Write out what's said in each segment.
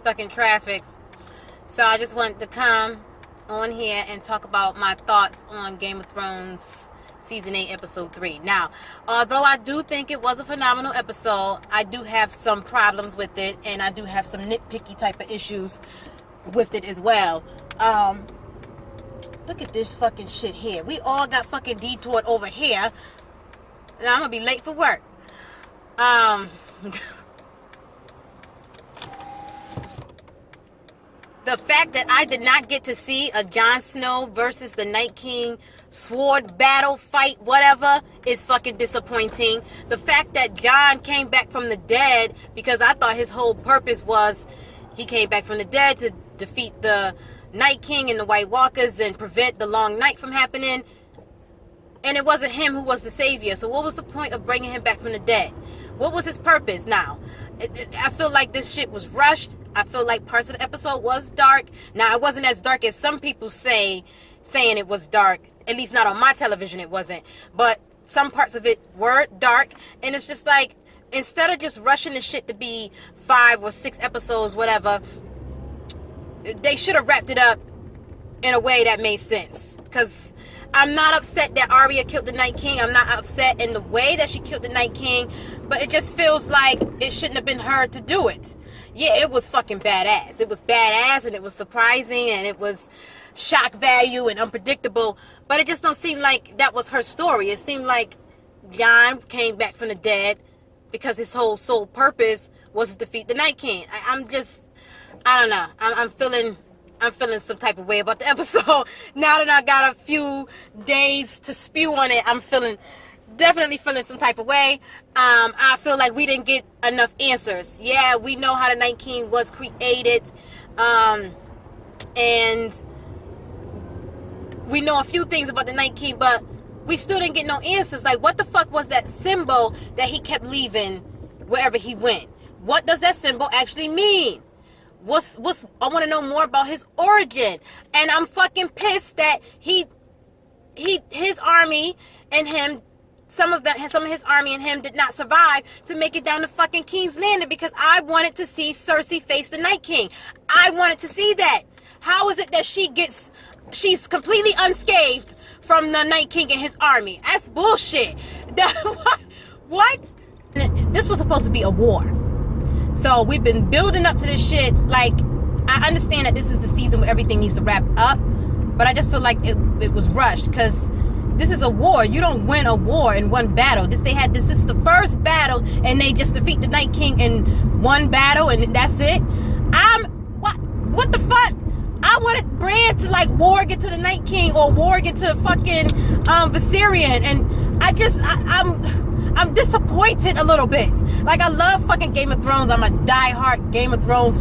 stuck in traffic. So I just wanted to come on here and talk about my thoughts on Game of Thrones Season 8, Episode 3. Now, although I do think it was a phenomenal episode, I do have some problems with it, and I do have some nitpicky type of issues with it as well. Look at this fucking shit here. We all got fucking detoured over here. And I'm gonna be late for work. The fact that I did not get to see a Jon Snow versus the Night King sword battle fight, whatever, is fucking disappointing. The fact that Jon came back from the dead, because I thought his whole purpose was he came back from the dead to defeat the Night King and the White Walkers and prevent the Long Night from happening. And it wasn't him who was the savior. So what was the point of bringing him back from the dead? What was his purpose? Now, I feel like this shit was rushed. I feel like parts of the episode was dark. Now, it wasn't as dark as some people saying it was dark. At least not on my television, it wasn't. But some parts of it were dark. And it's just like, instead of just rushing the shit to be 5 or 6 episodes, whatever, they should have wrapped it up in a way that made sense. Because I'm not upset that Arya killed the Night King. I'm not upset in the way that she killed the Night King. But it just feels like it shouldn't have been her to do it. Yeah, it was fucking badass. It was badass and it was surprising and it was shock value and unpredictable. But it just don't seem like that was her story. It seemed like Jon came back from the dead because his whole sole purpose was to defeat the Night King. I don't know. I'm feeling some type of way about the episode. Now that I got a few days to spew on it, I'm definitely feeling some type of way. I feel like we didn't get enough answers. Yeah, we know how the Night King was created. And we know a few things about the Night King, but we still didn't get no answers. Like, what the fuck was that symbol that he kept leaving wherever he went? What does that symbol actually mean? I want to know more about his origin. And I'm fucking pissed that his army and him, some of his army and him did not survive to make it down to fucking King's Landing, because I wanted to see Cersei face the Night King. I wanted to see that. How is it that she's completely unscathed from the Night King and his army? That's bullshit. What? This was supposed to be a war. So we've been building up to this shit. Like, I understand that this is the season where everything needs to wrap up, but I just feel like it was rushed, because this is a war. You don't win a war in one battle. This is the first battle, and they just defeat the Night King in one battle, and that's it. What the fuck? I wanted Bran to like warg into the Night King or warg into fucking Viserion, and I'm disappointed a little bit. Like, I love fucking Game of Thrones. I'm a diehard Game of Thrones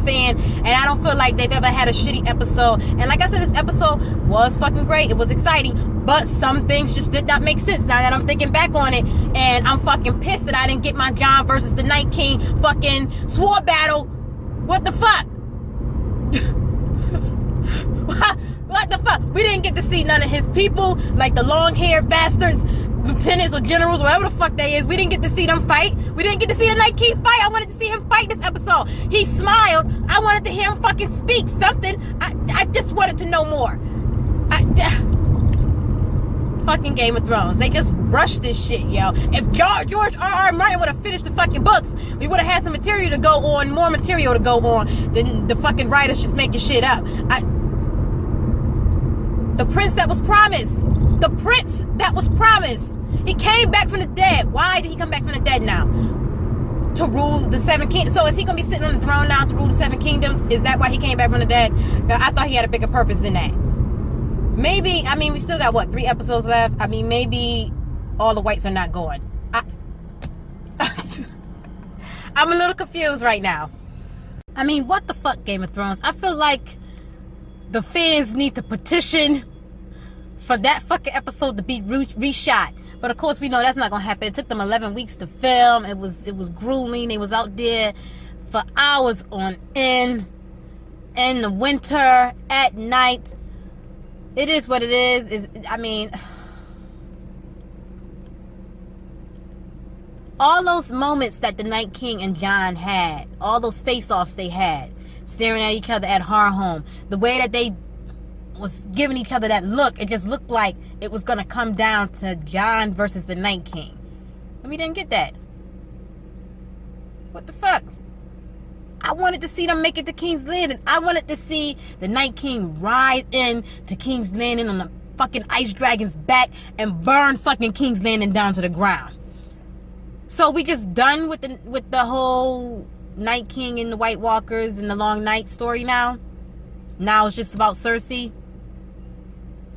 fan, and I don't feel like they've ever had a shitty episode. And like I said, this episode was fucking great. It was exciting, but some things just did not make sense now that I'm thinking back on it, and I'm fucking pissed that I didn't get my Jon versus the Night King fucking sword battle. What the fuck? What the fuck? We didn't get to see none of his people, like the long-haired bastards, lieutenants or generals, whatever the fuck they is. We didn't get to see them fight. We didn't get to see the Night King fight. I wanted to see him fight this episode. He smiled. I wanted to hear him fucking speak something. I just wanted to know more. Fucking Game of Thrones. They just rushed this shit, yo. If George R.R. Martin would have finished the fucking books, we would have had some material to go on, more material to go on than the fucking writers just making shit up. The prince that was promised. The prince that was promised. He came back from the dead. Why did he come back from the dead now? To rule the 7 kingdoms. So is he going to be sitting on the throne now to rule the 7 kingdoms? Is that why he came back from the dead? I thought he had a bigger purpose than that. Maybe, I mean, we still got, 3 episodes left? I mean, maybe all the whites are not going. I'm a little confused right now. I mean, what the fuck, Game of Thrones? I feel like the fans need to petition for that fucking episode to be reshot. But of course, we know that's not gonna happen. It took them 11 weeks to film. It was grueling. They was out there for hours on end, in the winter, at night. It is what it is. I mean, All those moments that the Night King and Jon had, all those face-offs they had, staring at each other at Harhome, the way that they was giving each other that look, it just looked like it was going to come down to Jon versus the Night King. And we didn't get that. What the fuck? I wanted to see them make it to King's Landing. I wanted to see the Night King ride in to King's Landing on the fucking ice dragon's back and burn fucking King's Landing down to the ground. So we just done with the whole Night King and the White Walkers and the Long Night story now? Now it's just about Cersei?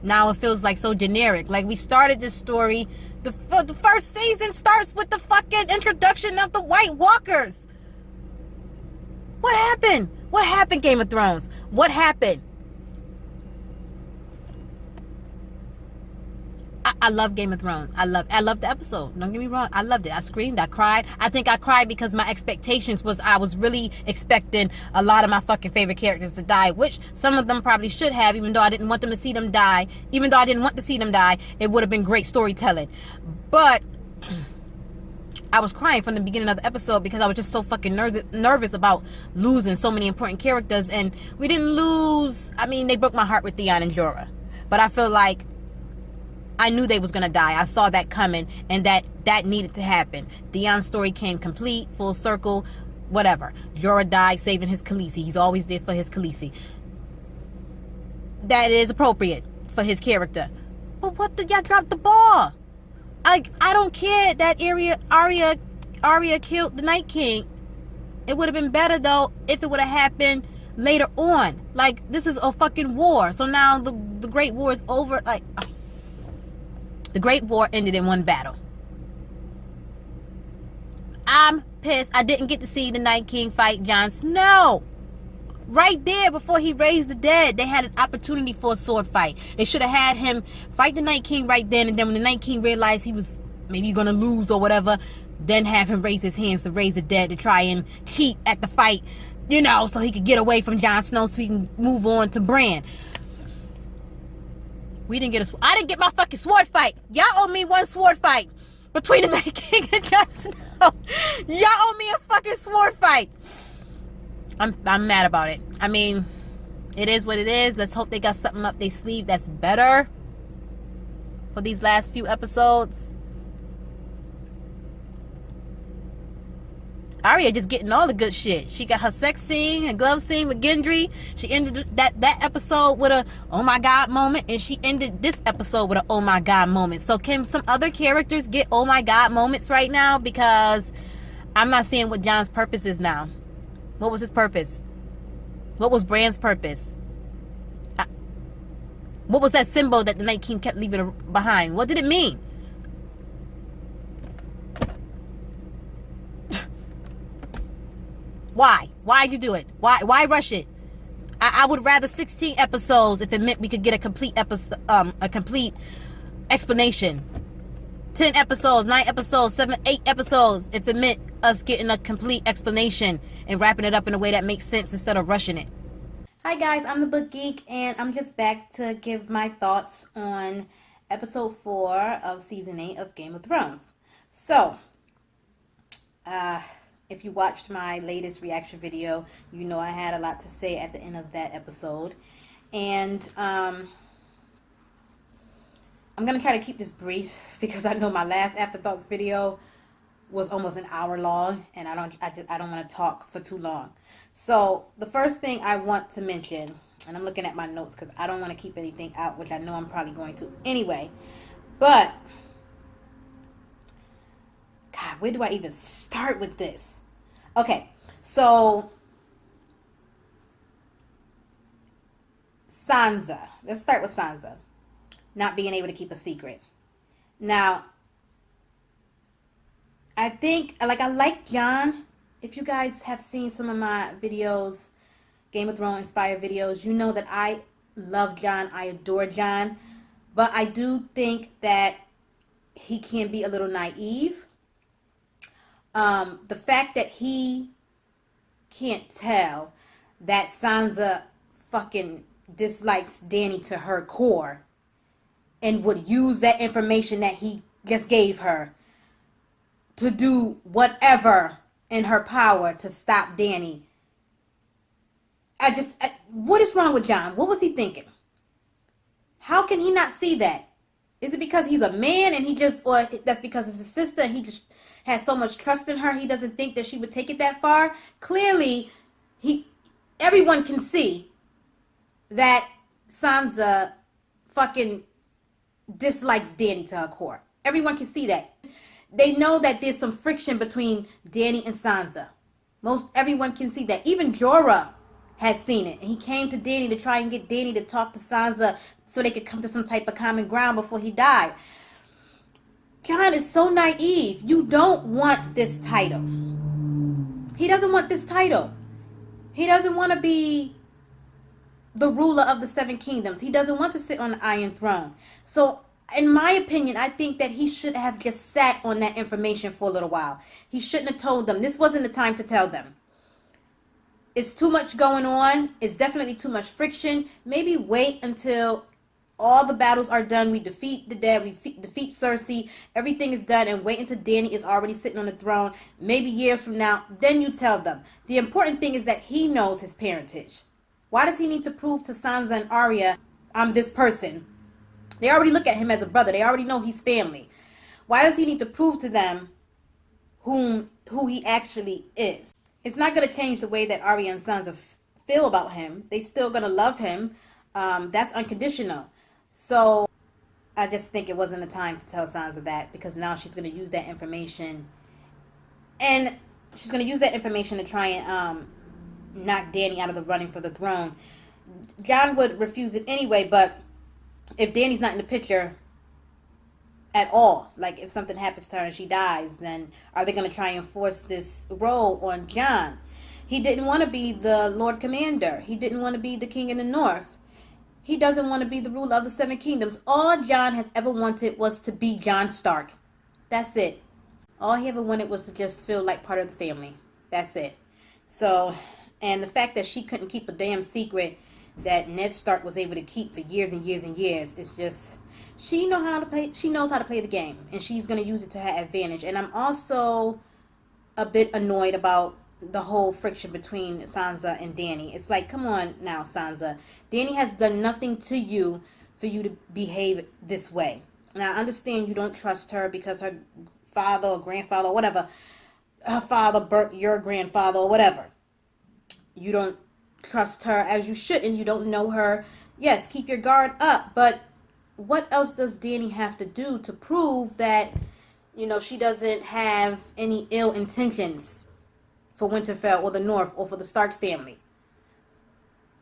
Now it feels like so generic. Like we started this story, the first season starts with the fucking introduction of the White Walkers. What happened? What happened, Game of Thrones? What happened? I love Game of Thrones. I love the episode. Don't get me wrong. I loved it. I screamed. I cried. I think I cried because my expectations was I was really expecting a lot of my fucking favorite characters to die, which some of them probably should have, even though I didn't want them to see them die. Even though I didn't want to see them die, it would have been great storytelling. But I was crying from the beginning of the episode because I was just so fucking nervous about losing so many important characters. And we didn't lose. I mean, they broke my heart with Theon and Jorah. But I feel like I knew they was going to die. I saw that coming, and that needed to happen. Theon's story came complete, full circle, whatever. Jorah died saving his Khaleesi. He's always there for his Khaleesi. That is appropriate for his character. But what did y'all drop the ball? I don't care that Arya killed the Night King. It would have been better, though, if it would have happened later on. Like, this is a fucking war. So now the Great War is over. Like, the Great War ended in one battle. I'm pissed. I didn't get to see the Night King fight Jon Snow. Right there, before he raised the dead, they had an opportunity for a sword fight. They should have had him fight the Night King right then, and then when the Night King realized he was maybe going to lose or whatever, then have him raise his hands to raise the dead to try and cheat at the fight, you know, so he could get away from Jon Snow so he can move on to Bran. We didn't get I didn't get my fucking sword fight. Y'all owe me one sword fight between the Night King and Jon Snow. Y'all owe me a fucking sword fight. I'm mad about it. I mean, it is what it is. Let's hope they got something up their sleeve that's better for these last few episodes. Arya just getting all the good shit. She got her sex scene and glove scene with Gendry. She ended that episode with a oh my god moment, and she ended this episode with a oh my god moment. So can some other characters get oh my god moments right now? Because I'm not seeing what Jon's purpose is now. What was his purpose? What was Bran's purpose? What was that symbol that the Night King kept leaving behind? What did it mean? Why? Why'd you do it? Why rush it? I would rather 16 episodes if it meant we could get a complete episode, a complete explanation. 10 episodes, 9 episodes, 7, 8 episodes if it meant us getting a complete explanation and wrapping it up in a way that makes sense instead of rushing it. Hi guys, I'm the Book Geek, and I'm just back to give my thoughts on episode 4 of season 8 of Game of Thrones. So, if you watched my latest reaction video, you know I had a lot to say at the end of that episode. And I'm going to try to keep this brief because I know my last Afterthoughts video was almost an hour long, and I don't want to talk for too long. So the first thing I want to mention, and I'm looking at my notes because I don't want to keep anything out, which I know I'm probably going to anyway. But, God, where do I even start with this? Okay, so Sansa. Let's start with Sansa. Not being able to keep a secret. Now, I think, I like Jon. If you guys have seen some of my videos, Game of Thrones inspired videos, you know that I love Jon. I adore Jon. But I do think that he can be a little naive. The fact that he can't tell that Sansa fucking dislikes Dany to her core and would use that information that he just gave her to do whatever in her power to stop Dany. What is wrong with Jon? What was he thinking? How can he not see that? Is it because he's a man and or that's because it's his sister and he just has so much trust in her, he doesn't think that she would take it that far? Clearly, everyone can see that Sansa fucking dislikes Dany to her core. Everyone can see that. They know that there's some friction between Dany and Sansa. Everyone can see that. Even Jorah has seen it. And he came to Dany to try and get Dany to talk to Sansa so they could come to some type of common ground before he died. Jon is so naive. You don't want this title. He doesn't want this title. He doesn't want to be the ruler of the Seven Kingdoms. He doesn't want to sit on the Iron Throne. So, in my opinion, I think that he should have just sat on that information for a little while. He shouldn't have told them. This wasn't the time to tell them. It's too much going on. It's definitely too much friction. Maybe wait until all the battles are done. We defeat the dead. We defeat Cersei. Everything is done. And wait until Dany is already sitting on the throne. Maybe years from now. Then you tell them. The important thing is that he knows his parentage. Why does he need to prove to Sansa and Arya, I'm this person? They already look at him as a brother. They already know he's family. Why does he need to prove to them who he actually is? It's not going to change the way that Arya and Sansa feel about him. They still going to love him. That's unconditional. So I just think it wasn't the time to tell Sansa that, because now she's going to use that information. And she's going to use that information to try and knock Dany out of the running for the throne. Jon would refuse it anyway, but if Dany's not in the picture at all, like if something happens to her and she dies, then are they going to try and force this role on Jon? He didn't want to be the Lord Commander. He didn't want to be the King in the North. He doesn't want to be the ruler of the Seven Kingdoms. All Jon has ever wanted was to be Jon Stark. That's it. All he ever wanted was to just feel like part of the family. That's it. So, and the fact that she couldn't keep a damn secret that Ned Stark was able to keep for years and years and years, it's just, she knows how to play the game, and she's going to use it to her advantage. And I'm also a bit annoyed about the whole friction between Sansa and Dany. It's like, come on now, Sansa. Dany has done nothing to you for you to behave this way. And I understand you don't trust her because her father or grandfather or whatever, her father burnt your grandfather or whatever. You don't trust her as you should, and you don't know her. Yes, keep your guard up, but what else does Dany have to do to prove that, she doesn't have any ill intentions for Winterfell or the North or for the Stark family?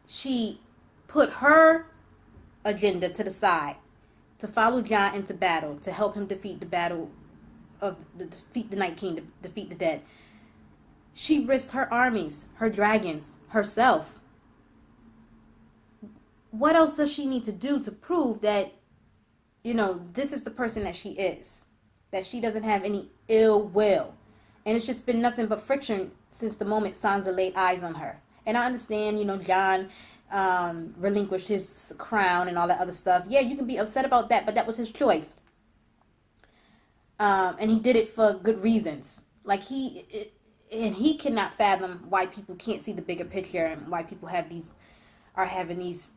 She put her agenda to the side to follow Jon into battle, to help him defeat defeat the Night King, to defeat the dead. She risked her armies, her dragons, herself. What else does she need to do to prove that, this is the person that she is? That she doesn't have any ill will. And it's just been nothing but friction since the moment Sansa laid eyes on her. And I understand, Jon relinquished his crown and all that other stuff. Yeah, you can be upset about that, but that was his choice. And he did it for good reasons. And he cannot fathom why people can't see the bigger picture and why people are having these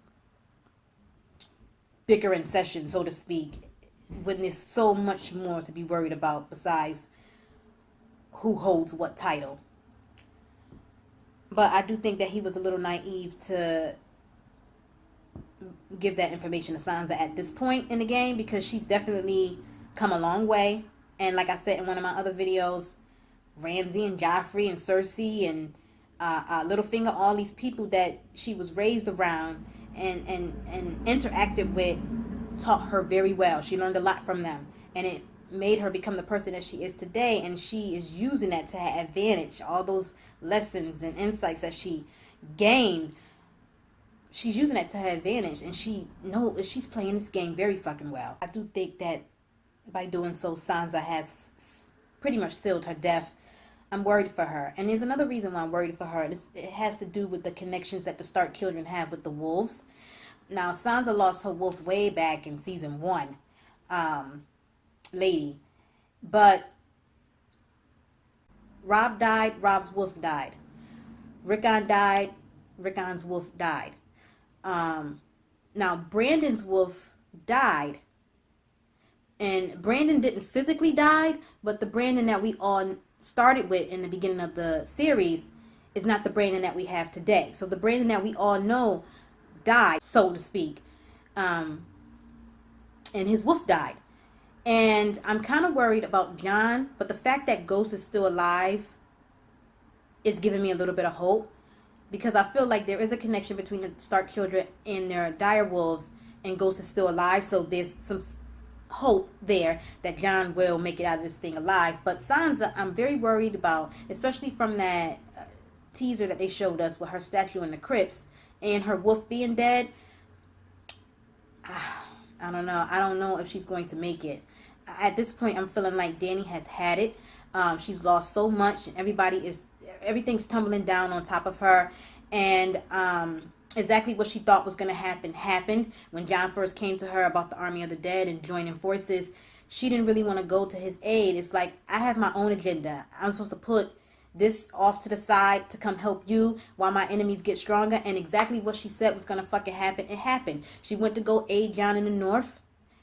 bickering sessions, so to speak, when there's so much more to be worried about besides who holds what title. But I do think that he was a little naive to give that information to Sansa at this point in the game, because she's definitely come a long way. And like I said in one of my other videos, Ramsay and Joffrey and Cersei and Littlefinger, all these people that she was raised around and interacted with, taught her very well. She learned a lot from them, and it made her become the person that she is today, and she is using that to her advantage. All those lessons and insights that she gained, she's using that to her advantage, and she knows she's playing this game very fucking well. I do think that by doing so, Sansa has pretty much sealed her death. I'm worried for her. And there's another reason why I'm worried for her. It has to do with the connections that the Stark children have with the wolves. Now, Sansa lost her wolf way back in season 1, Lady. But Rob died, Rob's wolf died. Rickon died, Rickon's wolf died. Now, Brandon's wolf died. And Brandon didn't physically die, but the Brandon that we all started with in the beginning of the series is not the Brandon that we have today. So the Brandon that we all know died, so to speak. And his wolf died. And I'm kind of worried about John, but the fact that Ghost is still alive is giving me a little bit of hope, because I feel like there is a connection between the Stark children and their dire wolves, and Ghost is still alive, so there's some hope there that John will make it out of this thing alive. But Sansa, I'm very worried about, especially from that teaser that they showed us with her statue in the crypts and her wolf being dead. I don't know. I don't know if she's going to make it. At this point, I'm feeling like Dany has had it. She's lost so much, and everything's tumbling down on top of her. And exactly what she thought was going to happen happened. When Jon first came to her about the Army of the Dead and joining forces, she didn't really want to go to his aid. It's like, I have my own agenda. I'm supposed to put this off to the side to come help you while my enemies get stronger. And exactly what she said was going to fucking happen, it happened. She went to go aid Jon in the north.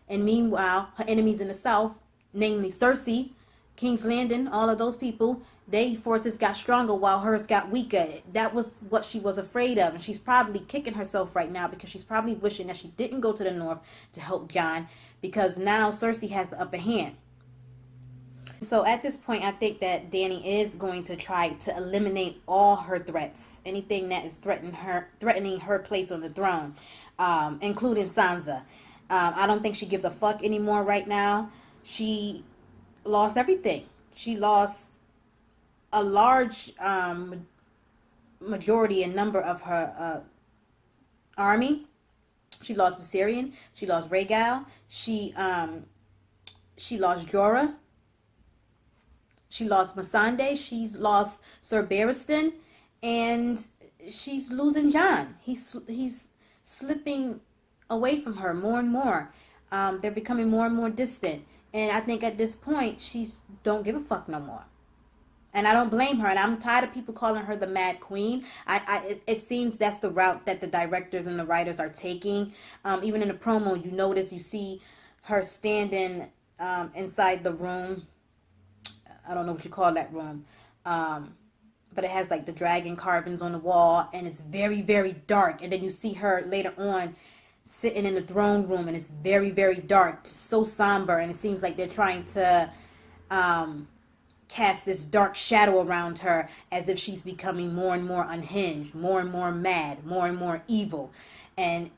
And meanwhile, her enemies in the south, namely Cersei, King's Landing, all of those people, their forces got stronger while hers got weaker. That was what she was afraid of. And she's probably kicking herself right now, because she's probably wishing that she didn't go to the north to help Jon, because now Cersei has the upper hand. So at this point, I think that Dany is going to try to eliminate all her threats. Anything that is threatening her place on the throne, including Sansa. I don't think she gives a fuck anymore right now. She lost everything. She lost a large majority and number of her army. She lost Viserion. She lost Rhaegal. She lost Jorah. She lost Missandei. She's lost Sir Barristan, and she's losing Jon. He's slipping away from her more and more. They're becoming more and more distant, and I think at this point she's don't give a fuck no more. And I don't blame her, and I'm tired of people calling her the Mad Queen. It seems that's the route that the directors and the writers are taking. Even in the promo, you see her standing inside the room. I don't know what you call that room. But it has like the dragon carvings on the wall, and it's very, very dark. And then you see her later on sitting in the throne room, and it's very, very dark, so somber, and it seems like they're trying to cast this dark shadow around her, as if she's becoming more and more unhinged, more and more mad, more and more evil, and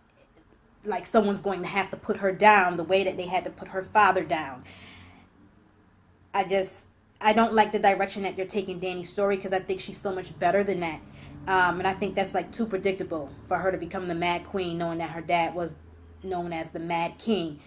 like someone's going to have to put her down the way that they had to put her father down. I don't like the direction that they're taking Dany's story, because I think she's so much better than that. And I think that's like too predictable for her to become the Mad Queen, knowing that her dad was known as the Mad King.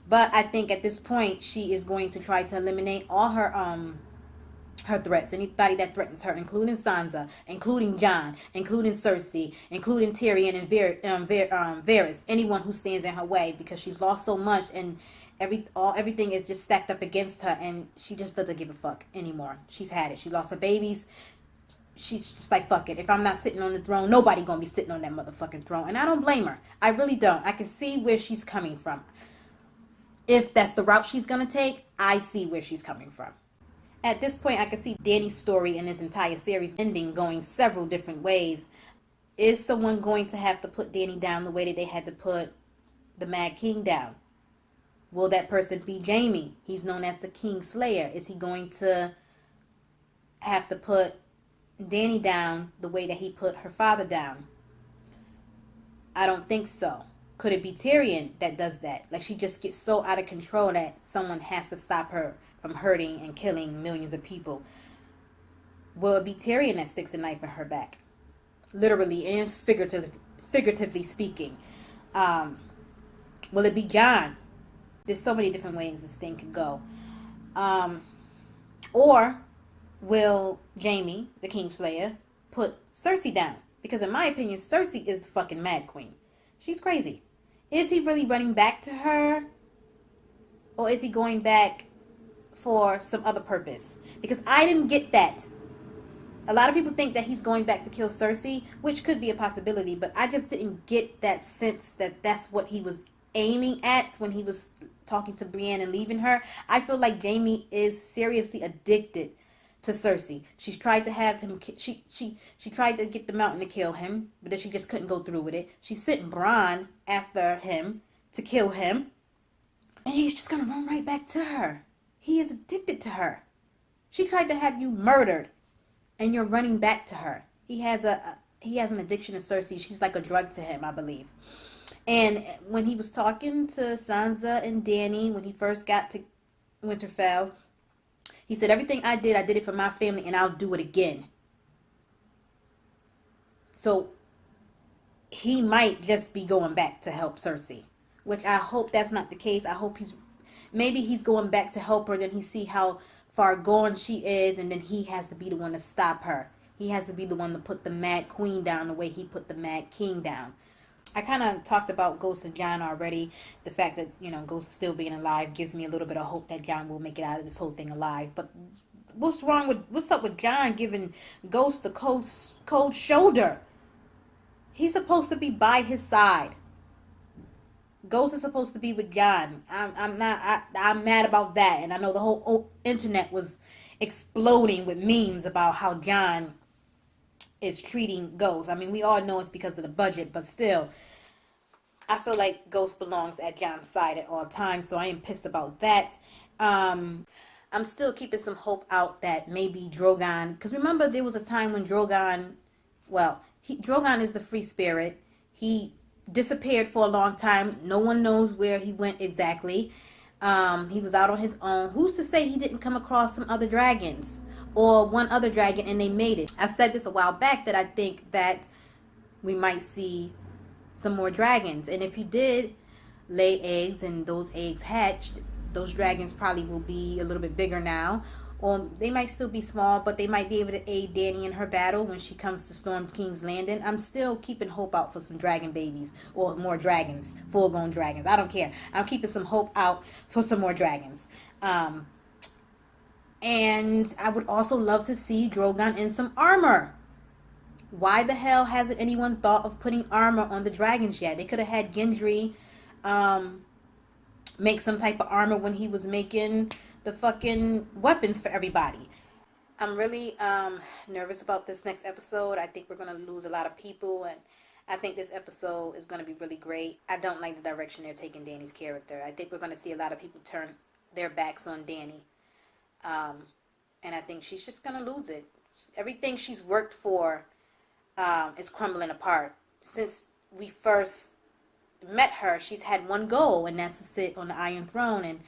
But I think at this point she is going to try to eliminate all her threats. Anybody that threatens her, including Sansa, including Jon, including Cersei, including Tyrion and Varys. Anyone who stands in her way, because she's lost so much, and everything is just stacked up against her, and she just doesn't give a fuck anymore. She's had it. She lost her babies. She's just like, fuck it. If I'm not sitting on the throne, nobody gonna be sitting on that motherfucking throne. And I don't blame her. I really don't. I can see where she's coming from. If that's the route she's gonna take, I see where she's coming from. At this point, I can see Dany's story in this entire series ending going several different ways. Is someone going to have to put Dany down the way that they had to put the Mad King down? Will that person be Jaime? He's known as the King Slayer. Is he going to have to put Dany down the way that he put her father down? I don't think so. Could it be Tyrion that does that? Like, she just gets so out of control that someone has to stop her from hurting and killing millions of people. Will it be Tyrion that sticks a knife in her back? Literally and figuratively speaking. Will it be Jon? There's so many different ways this thing could go. Or will Jaime, the Kingslayer, put Cersei down? Because in my opinion, Cersei is the fucking Mad Queen. She's crazy. Is he really running back to her? Or is he going back for some other purpose? Because I didn't get that A lot of people think that he's going back to kill Cersei, which could be a possibility, but I just didn't get that sense that that's what he was aiming at when he was talking to Brienne and leaving her. I feel like Jaime is seriously addicted to Cersei. She's tried to have him. She tried to get the Mountain to kill him, but then she just couldn't go through with it. She sent Bronn after him to kill him, and he's just gonna run right back to her. He is addicted to her. She tried to have you murdered, and you're running back to her. He has an addiction to Cersei. She's like a drug to him, I believe. And when he was talking to Sansa and Dany when he first got to Winterfell, he said, everything I did it for my family, and I'll do it again. So he might just be going back to help Cersei, which I hope that's not the case. I hope maybe he's going back to help her, then he see how far gone she is, and then he has to be the one to stop her. He has to be the one to put the Mad Queen down the way he put the Mad King down. I kind of talked about Ghost and Jon already. The fact that, Ghost still being alive gives me a little bit of hope that Jon will make it out of this whole thing alive. But what's up with Jon giving Ghost the cold shoulder? He's supposed to be by his side. Ghost is supposed to be with Jon. I'm mad about that. And I know the whole internet was exploding with memes about how Jon is treating Ghost. I mean, we all know it's because of the budget, but still, I feel like Ghost belongs at Jon's side at all times, so I am pissed about that. I'm still keeping some hope out that maybe Drogon, because remember there was a time when Drogon is the free spirit. He disappeared for a long time. No one knows where he went exactly. He was out on his own. Who's to say he didn't come across some other dragons? Or one other dragon and they made it. I said this a while back that I think that we might see some more dragons. And if he did lay eggs and those eggs hatched, those dragons probably will be a little bit bigger now. Or they might still be small, but they might be able to aid Dany in her battle when she comes to Storm King's Landing. I'm still keeping hope out for some dragon babies or more dragons, full-grown dragons. I don't care. I'm keeping some hope out for some more dragons. And I would also love to see Drogon in some armor. Why the hell hasn't anyone thought of putting armor on the dragons yet? They could have had Gendry make some type of armor when he was making the fucking weapons for everybody. I'm really nervous about this next episode. I think we're going to lose a lot of people, and I think this episode is going to be really great. I don't like the direction they're taking Dany's character. I think we're going to see a lot of people turn their backs on Dany. And I think she's just going to lose it. Everything she's worked for is crumbling apart. Since we first met her, she's had one goal, and that's to sit on the Iron Throne, and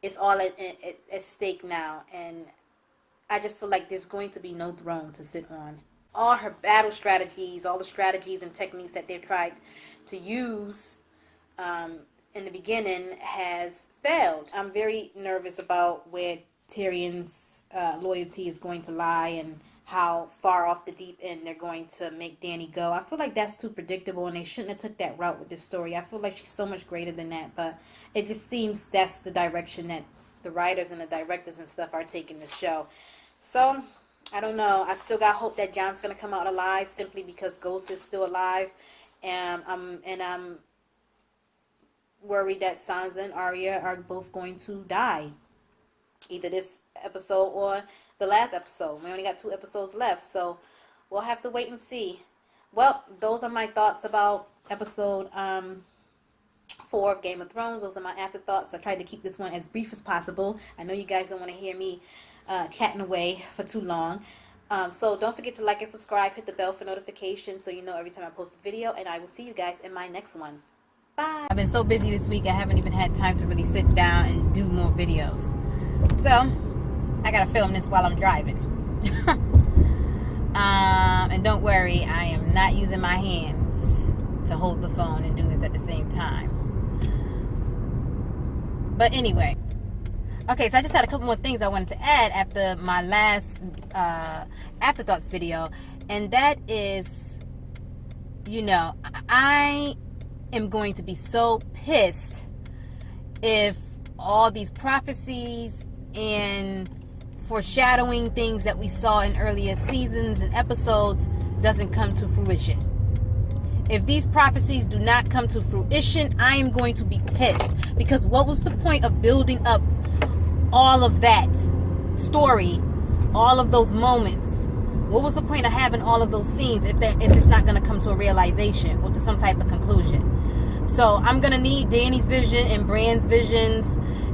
it's all at stake now. And I just feel like there's going to be no throne to sit on. All her battle strategies, all the strategies and techniques that they've tried to use in the beginning has failed. I'm very nervous about where Tyrion's loyalty is going to lie and how far off the deep end they're going to make Dany go. I feel like that's too predictable, and they shouldn't have took that route with this story. I feel like she's so much greater than that, but it just seems that's the direction that the writers and the directors and stuff are taking the show. So, I don't know. I still got hope that Jon's going to come out alive simply because Ghost is still alive. And I'm worried that Sansa and Arya are both going to die. Either this episode or the last episode. We only got 2 episodes left, so we'll have to wait and see. Well, those are my thoughts about episode 4 of Game of Thrones. Those are my afterthoughts. I tried to keep this one as brief as possible. I know you guys don't want to hear me chatting away for too long. So don't forget to like and subscribe. Hit the bell for notifications so you know every time I post a video. And I will see you guys in my next one. Bye. I've been so busy this week, I haven't even had time to really sit down and do more videos. So, I gotta film this while I'm driving. And don't worry, I am not using my hands to hold the phone and do this at the same time. But anyway. Okay, so I just had a couple more things I wanted to add after my last afterthoughts video. And that is, I am going to be so pissed if all these prophecies and foreshadowing things that we saw in earlier seasons and episodes doesn't come to fruition. If these prophecies do not come to fruition, I am going to be pissed. Because what was the point of building up all of that story, all of those moments? What was the point of having all of those scenes if it's not going to come to a realization or to some type of conclusion? So I'm going to need Danny's vision and Bran's visions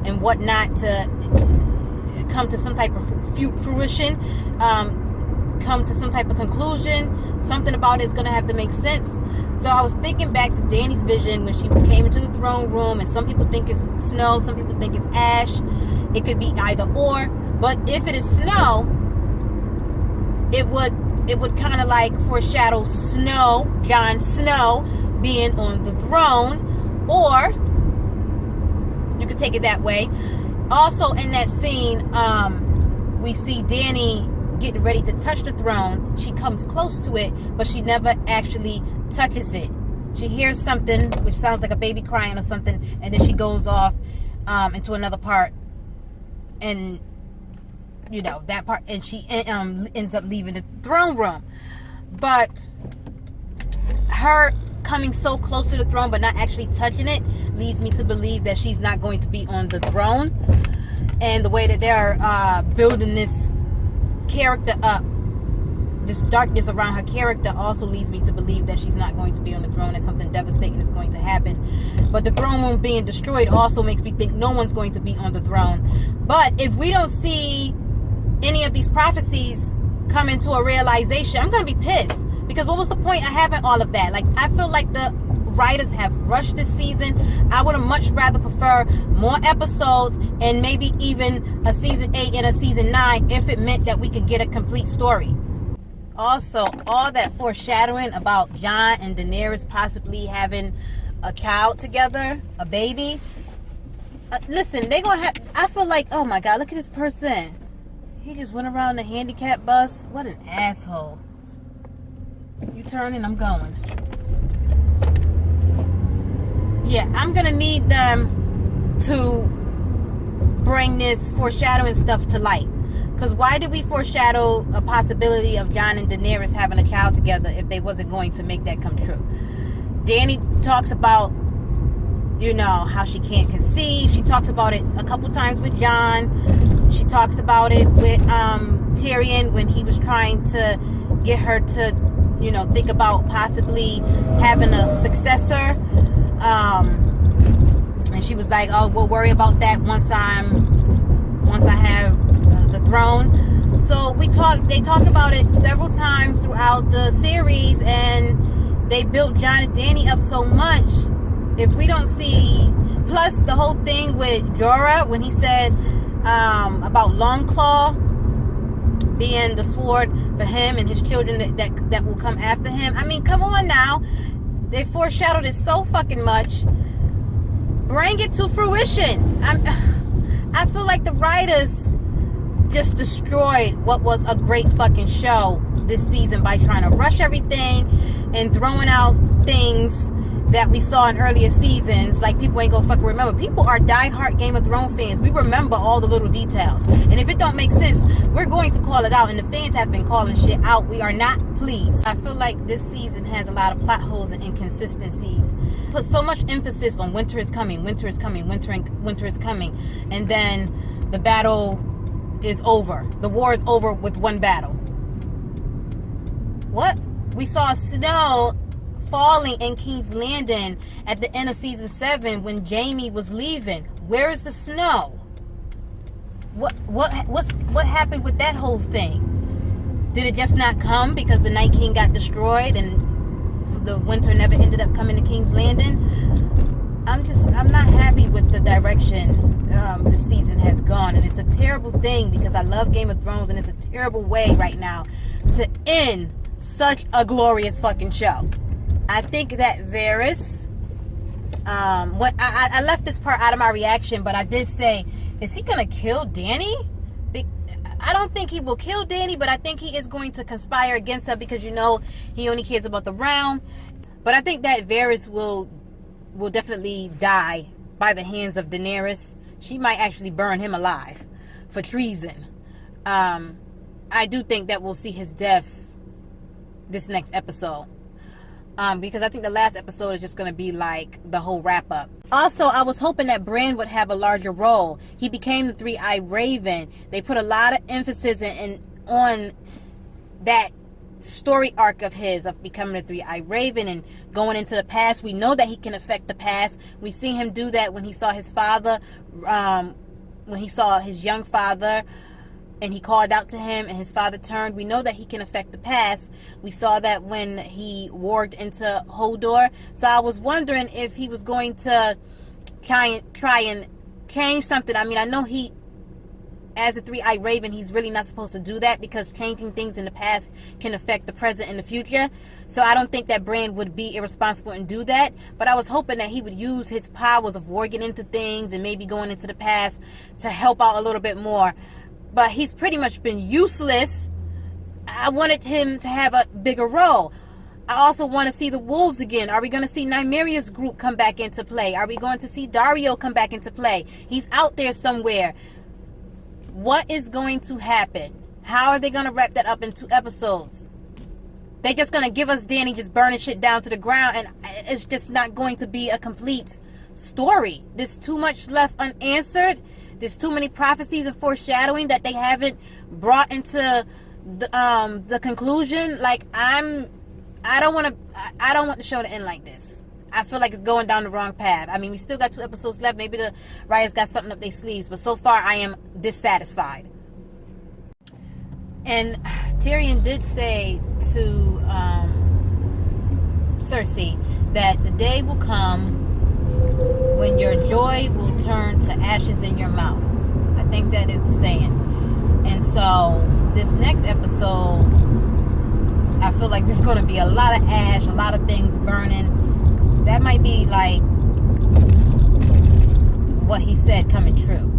and whatnot to come to some type of fruition, come to some type of conclusion. Something about it is going to have to make sense. So I was thinking back to Danny's vision when she came into the throne room, and some people think it's snow, some people think it's ash. It could be either or, but if it is snow, it would kind of like foreshadow Snow, Jon Snow, being on the throne, or you could take it that way. Also in that scene, we see Danny getting ready to touch the throne. She comes close to it, but she never actually touches it. She hears something which sounds like a baby crying or something, and then she goes off into another part, and you know that part, and she ends up leaving the throne room. But her coming so close to the throne but not actually touching it leads me to believe that she's not going to be on the throne. And the way that they're building this character up, this darkness around her character, also leads me to believe that she's not going to be on the throne, and something devastating is going to happen. But the throne room being destroyed also makes me think no one's going to be on the throne. But if we don't see any of these prophecies come into a realization, I'm going to be pissed. Because what was the point of having all of that? Like, I feel like the writers have rushed this season. I would have much rather prefer more episodes and maybe even a season 8 and a season 9 if it meant that we could get a complete story. Also, all that foreshadowing about Jon and Daenerys possibly having a child together, a baby. Listen, they gonna have, I feel like, oh my God, look at this person. He just went around the handicap bus. What an asshole. You turn and I'm going. Yeah, I'm gonna need them to bring this foreshadowing stuff to light. Because why did we foreshadow a possibility of Jon and Daenerys having a child together if they wasn't going to make that come true? Danny talks about, you know, how she can't conceive. She talks about it a couple times with Jon. She talks about it with Tyrion when he was trying to get her to, you know, think about possibly having a successor. And she was like, oh, we'll worry about that once I have the throne. So they talk about it several times throughout the series, and they built Jon and Danny up so much. If we don't see, plus the whole thing with Jorah when he said about Longclaw being the sword for him and his children that will come after him. I mean, come on now. They foreshadowed it so fucking much. Bring it to fruition. I feel like the writers just destroyed what was a great fucking show this season by trying to rush everything and throwing out things that we saw in earlier seasons. Like, people ain't gonna fucking remember. People are diehard Game of Thrones fans. We remember all the little details. And if it don't make sense, we're going to call it out. And the fans have been calling shit out. We are not pleased. I feel like this season has a lot of plot holes and inconsistencies. Put so much emphasis on winter is coming, winter is coming, winter is coming. And then the battle is over. The war is over with one battle. What? We saw snow falling in King's Landing at the end of season 7 when Jaime was leaving. Where is the snow? What happened with that whole thing? Did it just not come because the Night King got destroyed and so the winter never ended up coming to King's Landing? I'm not happy with the direction this season has gone, and it's a terrible thing because I love Game of Thrones, and it's a terrible way right now to end such a glorious fucking show. I think that Varys, I left this part out of my reaction, but I did say, is he gonna kill Dany? I don't think he will kill Dany, but I think he is going to conspire against her because, you know, he only cares about the realm. But I think that Varys will definitely die by the hands of Daenerys. She might actually burn him alive for treason. I do think that we'll see his death this next episode. Because I think the last episode is just going to be like the whole wrap up. Also, I was hoping that Bran would have a larger role. He became the Three-Eyed Raven. They put a lot of emphasis on that story arc of his, of becoming the Three-Eyed Raven and going into the past. We know that he can affect the past. We seen him do that when he saw his father, when he saw his young father, and he called out to him and his father turned. We know that he can affect the past. We saw that when he warged into Hodor. So I was wondering if he was going to try and change something. I mean, I know he, as a Three-Eyed Raven, he's really not supposed to do that, because changing things in the past can affect the present and the future. So I don't think that Bran would be irresponsible and do that. But I was hoping that he would use his powers of warging into things and maybe going into the past to help out a little bit more. But he's pretty much been useless. I wanted him to have a bigger role. I also want to see the wolves again. Are we going to see Nymeria's group come back into play? Are we going to see Dario come back into play? He's out there somewhere. What is going to happen? How are they going to wrap that up in 2 episodes? They're just going to give us Dany just burning shit down to the ground, and it's just not going to be a complete story. There's too much left unanswered. There's too many prophecies and foreshadowing that they haven't brought into the conclusion. Like, I don't want the show to end like this. I feel like it's going down the wrong path. I mean, we still got 2 episodes left. Maybe the writers got something up their sleeves, but so far I am dissatisfied. And Tyrion did say to Cersei that the day will come when your joy will turn to ashes in your mouth. I think that is the saying. And so this next episode, I feel like there's going to be a lot of ash, a lot of things burning. That might be like what he said coming true.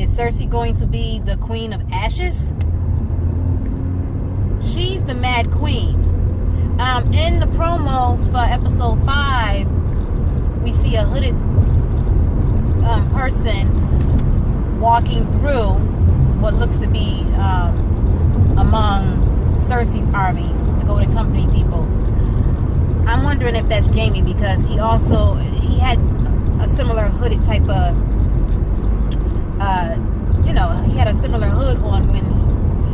Is Cersei going to be the queen of ashes? She's the Mad Queen. In the promo for episode 5, we see a hooded person walking through what looks to be among Cersei's army, the Golden Company people. I'm wondering if that's Jaime, because he had a similar hooded type of he had a similar hood on when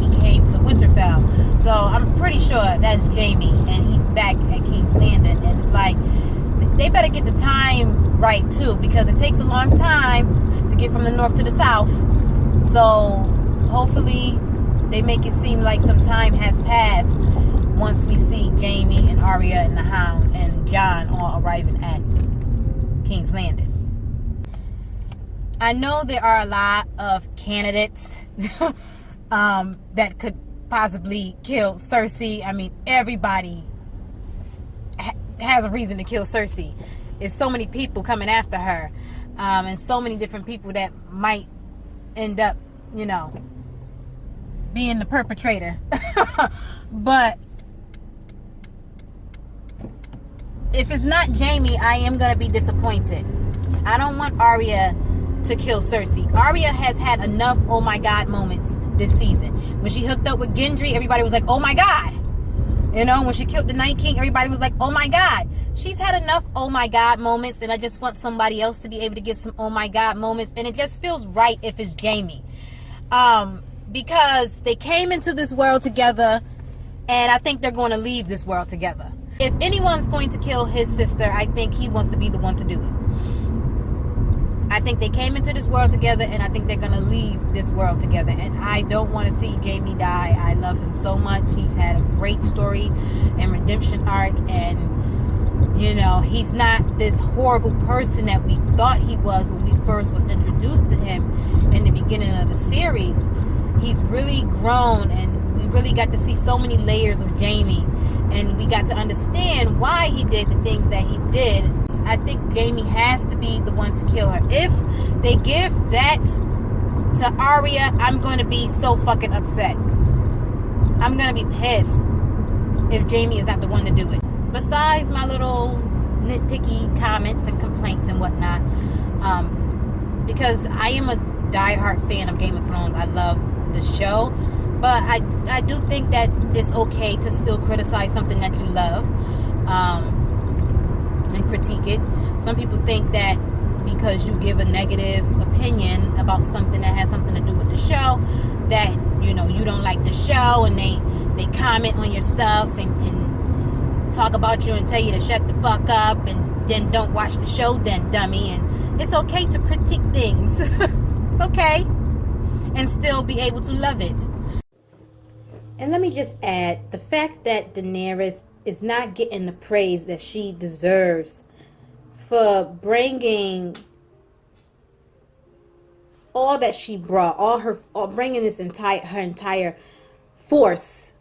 he came to Winterfell. So I'm pretty sure that's Jaime, and he's back at King's Landing. And it's like, they better get the time right too, because it takes a long time to get from the north to the south. So hopefully they make it seem like some time has passed once we see Jaime and Arya and the Hound and Jon all arriving at King's Landing. I know there are a lot of candidates that could possibly kill Cersei. I mean, everybody has a reason to kill Cersei. There's so many people coming after her, and so many different people that might end up, being the perpetrator. But if it's not Jaime, I am going to be disappointed. I don't want Arya to kill Cersei. Arya has had enough oh my god moments this season. When she hooked up with Gendry, everybody was like, oh my god. When she killed the Night King, everybody was like, oh my god. She's had enough oh my god moments, and I just want somebody else to be able to get some oh my god moments. And it just feels right if it's Jaime. Because they came into this world together, and I think they're going to leave this world together. If anyone's going to kill his sister, I think he wants to be the one to do it. I think they came into this world together, and I think they're going to leave this world together. And I don't want to see Jaime die. I love him so much. He's had a great story and redemption arc, and he's not this horrible person that we thought he was when we first was introduced to him in the beginning of the series. He's really grown, and we really got to see so many layers of Jaime, and we got to understand why he did the things that he did. I think Jaime has to be the one to kill her. If they give that to Arya, I'm going to be so fucking upset. I'm going to be pissed if Jaime is not the one to do it. Besides my little nitpicky comments and complaints and whatnot, because I am a diehard fan of Game of Thrones. I love the show. But I do think that it's okay to still criticize something that you love, and critique it. Some people think that because you give a negative opinion about something that has something to do with the show, that you don't like the show, and they comment on your stuff and talk about you and tell you to shut the fuck up and then don't watch the show, then dummy. And it's okay to critique things. It's okay, and still be able to love it. And let me just add, the fact that Daenerys is not getting the praise that she deserves for bringing all that she brought, bringing her entire force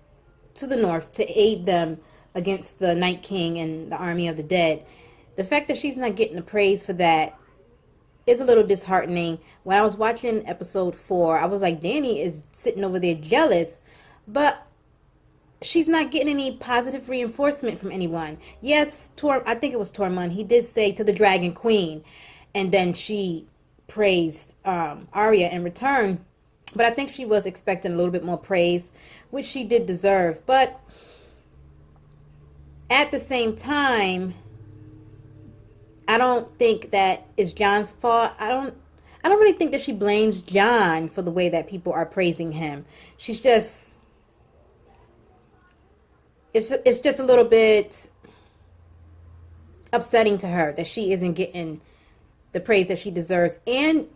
to the North to aid them against the Night King and the army of the dead. The fact that she's not getting the praise for that is a little disheartening. When I was watching episode 4, I was like, Dany is sitting over there jealous, but she's not getting any positive reinforcement from anyone. Yes, I think it was Tormund. He did say to the Dragon Queen, and then she praised Arya in return. But I think she was expecting a little bit more praise, which she did deserve. But at the same time, I don't think that it's Jon's fault. I don't really think that she blames Jon for the way that people are praising him. She's just, it's just a little bit upsetting to her that she isn't getting the praise that she deserves. And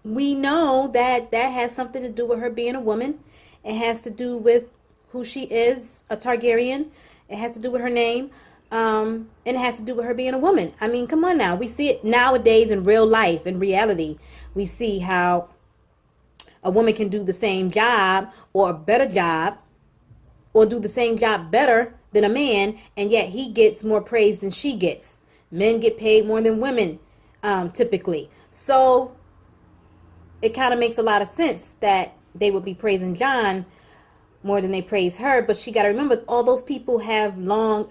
we know that that has something to do with her being a woman. It has to do with who she is, a Targaryen. It has to do with her name. And it has to do with her being a woman. I mean, come on now. We see it nowadays in real life, in reality. We see how a woman can do the same job or a better job, or do the same job better than a man, and yet he gets more praise than she gets. Men get paid more than women, typically. So it kind of makes a lot of sense that they would be praising Jon more than they praise her. But she got to remember, all those people have long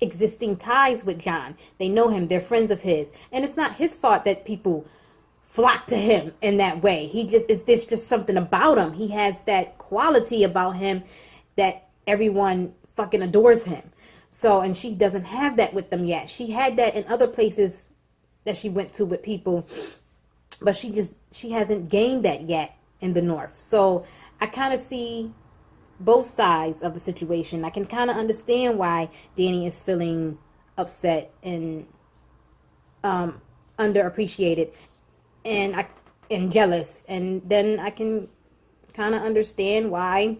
existing ties with Jon. They know him. They're friends of his. And it's not his fault that people flock to him in that way. It's just something about him. He has that quality about him that everyone fucking adores him. So, and she doesn't have that with them yet. She had that in other places that she went to with people, but she hasn't gained that yet in the North. So I kind of see both sides of the situation. I can kind of understand why Dany is feeling upset and underappreciated and jealous. And then I can kind of understand why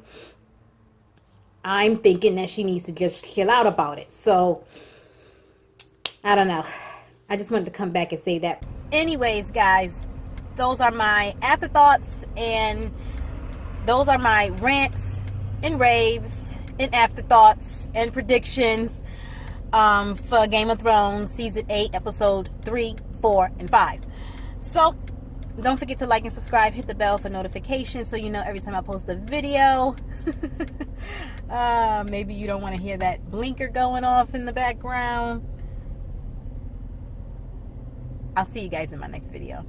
I'm thinking that she needs to just chill out about it. So, I don't know. I just wanted to come back and say that. Anyways, guys, those are my afterthoughts, and those are my rants and raves and afterthoughts and predictions for Game of Thrones Season 8, Episode 3, 4, and 5. So, don't forget to like and subscribe. Hit the bell for notifications so you know every time I post a video. Maybe you don't want to hear that blinker going off in the background. I'll see you guys in my next video.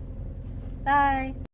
Bye.